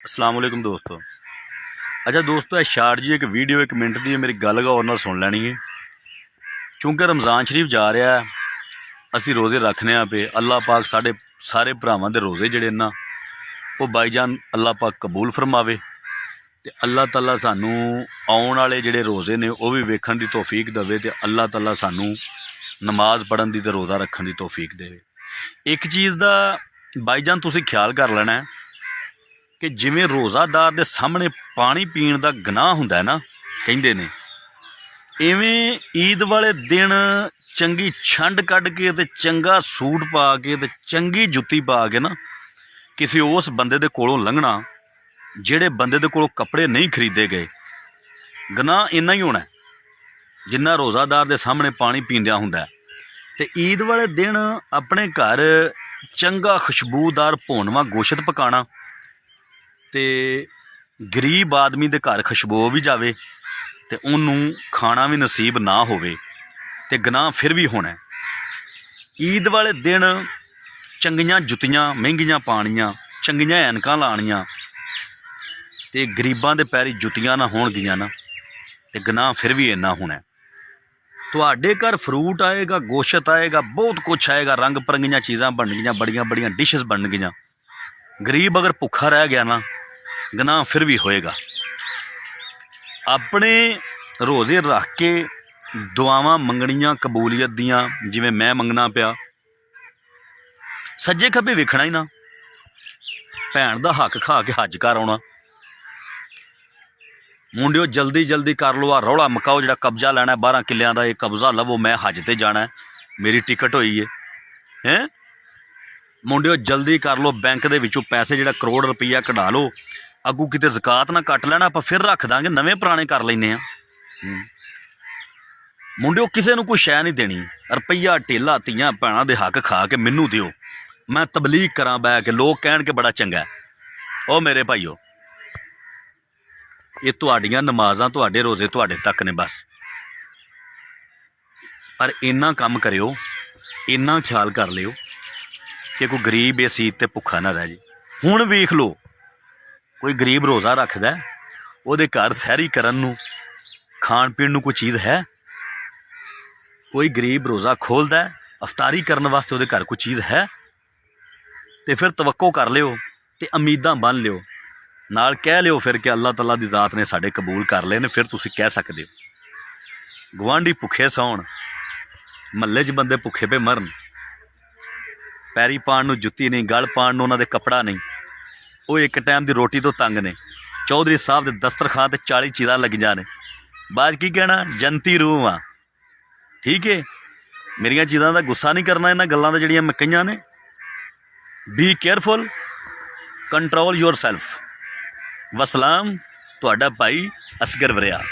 अस्सलाम वालेकुम दोस्तों। अच्छा दोस्तों, ਇਹ ਸ਼ਾਰਟ ਜੀ ਇੱਕ ਵੀਡੀਓ 1 ਮਿੰਟ ਦੀ ਮੇਰੀ ਗੱਲ ਗੌਰ ਨਾਲ ਸੁਣ ਲੈਣੀ ਹੈ। ਕਿਉਂਕਿ ਰਮਜ਼ਾਨ ਸ਼ਰੀਫ ਜਾ ਰਿਹਾ ਹੈ, ਅਸੀਂ ਰੋਜ਼ੇ ਰੱਖਨੇ ਆ ਪਏ। ਅੱਲਾਹ ਪਾਕ ਸਾਡੇ ਸਾਰੇ ਭਰਾਵਾਂ ਦੇ ਰੋਜ਼ੇ ਜਿਹੜੇ ਨਾ ਉਹ ਬਾਈਜਾਨ ਅੱਲਾਹ ਪਾਕ ਕਬੂਲ ਫਰਮਾਵੇ ਤੇ ਅੱਲਾਹ ਤਾਲਾ ਸਾਨੂੰ ਆਉਣ ਵਾਲੇ ਜਿਹੜੇ ਰੋਜ਼ੇ ਨੇ ਉਹ ਵੀ ਵੇਖਣ ਦੀ ਤੌਫੀਕ ਦੇਵੇ ਤੇ ਅੱਲਾਹ ਤਾਲਾ ਸਾਨੂੰ ਨਮਾਜ਼ ਪੜ੍ਹਨ ਦੀ ਤੇ ਰੋਜ਼ਾ ਰੱਖਣ ਦੀ ਤੌਫੀਕ ਦੇਵੇ। ਇੱਕ ਚੀਜ਼ ਦਾ ਬਾਈਜਾਨ ਤੁਸੀਂ ਖਿਆਲ ਕਰ ਲੈਣਾ ਹੈ कि जिमें रोज़ादार के सामने पानी पीण का गुनाह हुंदा है ना, कहिंदे ने इवें ईद वाले दिन चंगी छंड कढ़ के ते चंगा सूट पा के ते चंगी जुत्ती पा के ना किसी उस बंदे दे कोलों लंघना जिहड़े बंदे दे कोलों कपड़े नहीं खरीदे गए, गुनाह इन्ना ही होना है जिन्ना रोज़ादार के सामने पानी पींदिया हुंदा है। ते ईद वाले दिन अपने घर चंगा खुशबूदार भोनवा गोश्त पकाना ਤੇ ਗਰੀਬ ਆਦਮੀ ਦੇ ਘਰ ਖੁਸ਼ਬੂ ਵੀ ਜਾਵੇ ਤੇ ਉਹਨੂੰ ਖਾਣਾ ਵੀ ਨਸੀਬ ਨਾ ਹੋਵੇ ਤੇ ਗੁਨਾਹ ਫਿਰ ਵੀ ਹੋਣਾ। ਈਦ ਵਾਲੇ ਦਿਨ ਚੰਗੀਆਂ ਜੁੱਤੀਆਂ ਮਹਿੰਗੀਆਂ ਪਾਣੀਆਂ, ਚੰਗੀਆਂ ਐਨਕਾਂ ਲਾਣੀਆਂ ਤੇ ਗਰੀਬਾਂ ਦੇ ਪੈਰੀ ਜੁੱਤੀਆਂ ਨਾ ਹੋਣਗੀਆਂ ਨਾ ਤੇ ਗੁਨਾਹ ਫਿਰ ਵੀ ਇੰਨਾ ਹੋਣਾ। ਤੁਹਾਡੇ ਘਰ ਫਰੂਟ ਆਏਗਾ, ਗੋਸ਼ਤ ਆਏਗਾ, ਬਹੁਤ ਕੁਛ ਆਏਗਾ, ਰੰਗ ਬਰੰਗੀਆਂ ਚੀਜ਼ਾਂ ਬਣਨਗੀਆਂ, ਬੜੀਆਂ ਬੜੀਆਂ ਡਿਸ਼ਜ਼ ਬਣਨਗੀਆਂ। गरीब अगर भुखा रह गया ना, गुनाह फिर भी होएगा। अपने रोज़े रख के दुआवां मंगनियां कबूलियत दियां, जिवें मैं मंगना पिया, सज्जे खब्बे वेखना ही ना, भैन दा हक खा के हज कर आउणा। मुंडिओ जल्दी जल्दी कर लो, आ रौला मकाओ, जिहड़ा कब्जा लैना 12 किल्लियां दा, ये कब्जा लवो, मैं हज ते जाना है, मेरी टिकट होई है। मुंडिओ जल्दी कर लो, बैंक के विचों पैसे जिहड़ा करोड़ रुपया कढा लो, अगू किते ज़कात ना कट लैना, आपां फिर रख दांगे, नवें पुराने कर लैने आ। मुंडिओ किसी नूं कोई शै नहीं देनी, रुपया ढेला धीआं भैणां दे हक खा के मैनू दिओ, मैं तबलीग करां बैठ के, लोग कहण के बड़ा चंगा है। ओ मेरे भाईओ, ये तुहाडीआं नमाज़ां, तुहाडे रोज़े तुहाडे तक ने बस। पर इन्ना काम करिओ, इन्ना ख्याल कर लिओ कि कोई गरीब इस ईद ते भुखा ना रह जाए। हुण वेख लो, कोई गरीब रोज़ा रखदा है, उहदे घर सहरी करन नूं खाण पीण नूं कोई चीज़ है? कोई गरीब रोज़ा खोलदा है, अफतारी करन वास्ते उहदे घर कोई चीज़ है? ते फिर तवक्को कर लिओ ते उम्मीदां बन लिओ, नाल कह लिओ फिर कि अल्लाह तआला दी ज़ात ने साडे कबूल कर लए ने। फिर तुसीं कह सकदे हो गुआंढी भुखे सौण, महल्ले च बंदे भुखे पे मरन, पैरी पाण नूं जुत्ती नहीं, गल पाण नूं उन्हां दे कपड़ा नहीं, वो एक टाइम की रोटी तो तंग ने, चौधरी साहब के दस्तरखान ते 40 चीज़ां लग जाने, बाज की कहना जनती रूह आ। ठीक है, मेरिया चीज़ां का गुस्सा नहीं करना, इन्हां गल्लां दा जिहड़ियां मैं कहियां ने। Be careful, control yourself. वसलाम, तुहाडा भाई असगर वरिया।